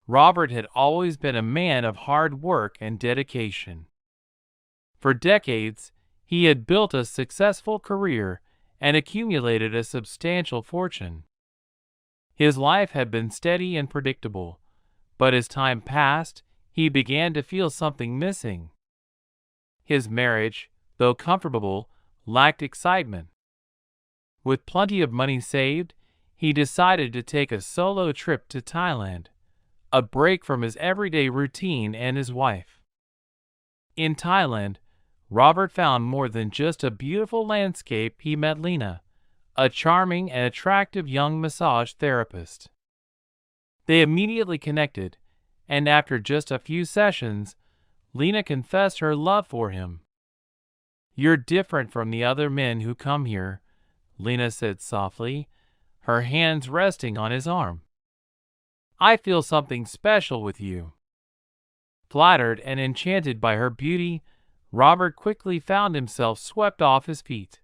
Robert had always been a man of hard work and dedication. For decades, he had built a successful career and accumulated a substantial fortune. His life had been steady and predictable, but as time passed, he began to feel something missing. His marriage, though comfortable, lacked excitement. With plenty of money saved, he decided to take a solo trip to Thailand, a break from his everyday routine and his wife. In Thailand, Robert found more than just a beautiful landscape. He met Lena, a charming and attractive young massage therapist. They immediately connected, and after just a few sessions, Lena confessed her love for him. "You're different from the other men who come here," Lena said softly, her hands resting on his arm. "I feel something special with you." Flattered and enchanted by her beauty, Robert quickly found himself swept off his feet.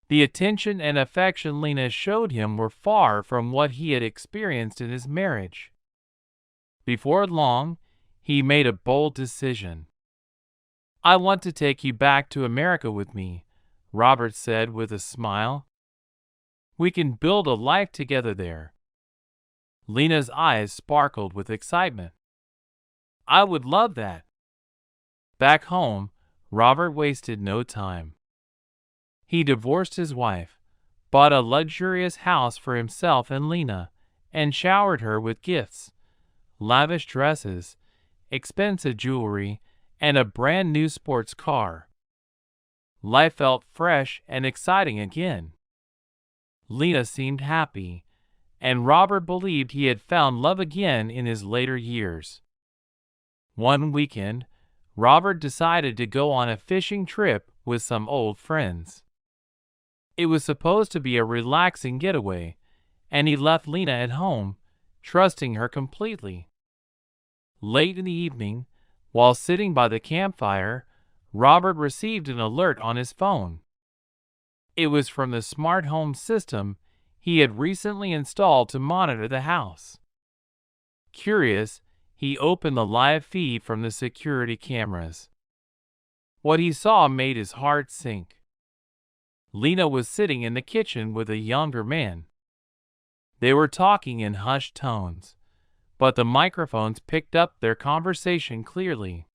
The attention and affection Lena showed him were far from what he had experienced in his marriage. Before long, he made a bold decision. "I want to take you back to America with me," Robert said with a smile. "We can build a life together there." Lena's eyes sparkled with excitement. "I would love that." Back home, Robert wasted no time. He divorced his wife, bought a luxurious house for himself and Lena, and showered her with gifts, lavish dresses, expensive jewelry, and a brand new sports car. Life felt fresh and exciting again. Lena seemed happy, and Robert believed he had found love again in his later years. One weekend, Robert decided to go on a fishing trip with some old friends. It was supposed to be a relaxing getaway, and he left Lena at home, trusting her completely. Late in the evening, while sitting by the campfire, Robert received an alert on his phone. It was from the smart home system he had recently installed to monitor the house. Curious, he opened the live feed from the security cameras. What he saw made his heart sink. Lena was sitting in the kitchen with a younger man. They were talking in hushed tones, but the microphones picked up their conversation clearly.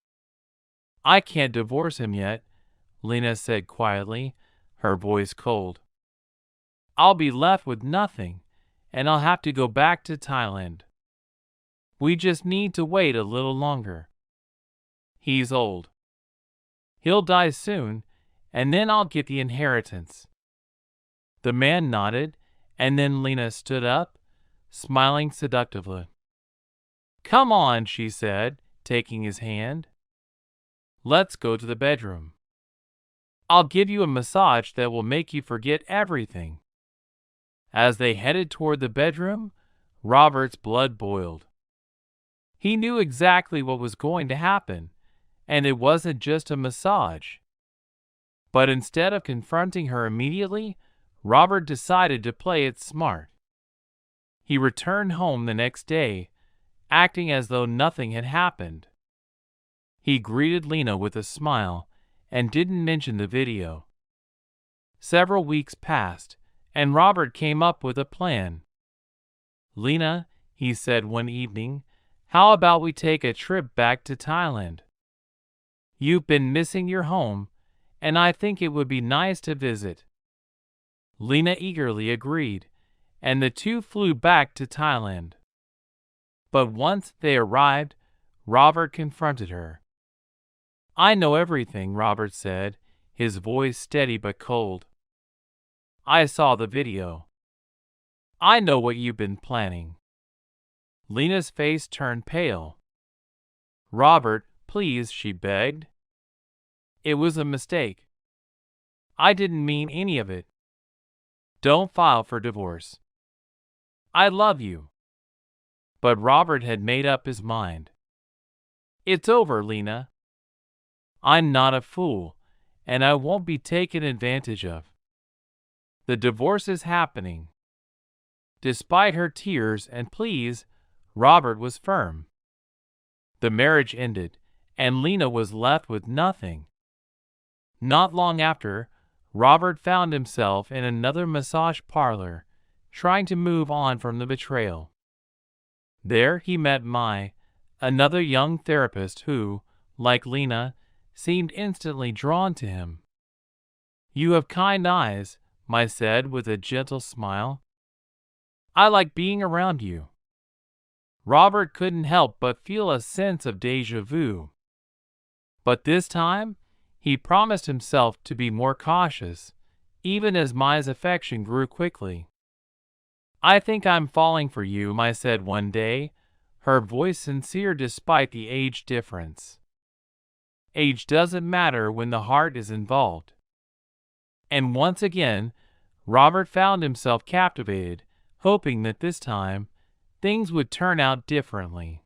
"I can't divorce him yet," Lena said quietly, her voice cold. "I'll be left with nothing, and I'll have to go back to Thailand. We just need to wait a little longer. He's old. He'll die soon, and then I'll get the inheritance." The man nodded, and then Lena stood up, smiling seductively. "Come on," she said, taking his hand. "Let's go to the bedroom. I'll give you a massage that will make you forget everything." As they headed toward the bedroom, Robert's blood boiled. He knew exactly what was going to happen, and it wasn't just a massage. But instead of confronting her immediately, Robert decided to play it smart. He returned home the next day, acting as though nothing had happened. He greeted Lena with a smile and didn't mention the video. Several weeks passed, and Robert came up with a plan. "Lena," he said one evening, "how about we take a trip back to Thailand? You've been missing your home, and I think it would be nice to visit." Lena eagerly agreed, and the two flew back to Thailand. But once they arrived, Robert confronted her. "I know everything," Robert said, his voice steady but cold. "I saw the video. I know what you've been planning." Lena's face turned pale. "Robert, please," she begged. "It was a mistake. I didn't mean any of it. Don't file for divorce. I love you." But Robert had made up his mind. "It's over, Lena. I'm not a fool, and I won't be taken advantage of. The divorce is happening." Despite her tears and pleas, Robert was firm. The marriage ended, and Lena was left with nothing. Not long after, Robert found himself in another massage parlor, trying to move on from the betrayal. There he met Mai, another young therapist who, like Lena, seemed instantly drawn to him. "You have kind eyes," Mai said with a gentle smile. "I like being around you." Robert couldn't help but feel a sense of déjà vu. But this time, he promised himself to be more cautious, even as Mai's affection grew quickly. "I think I'm falling for you," Mai said one day, her voice sincere despite the age difference. Age doesn't matter when the heart is involved. And once again, Robert found himself captivated, hoping that this time, things would turn out differently.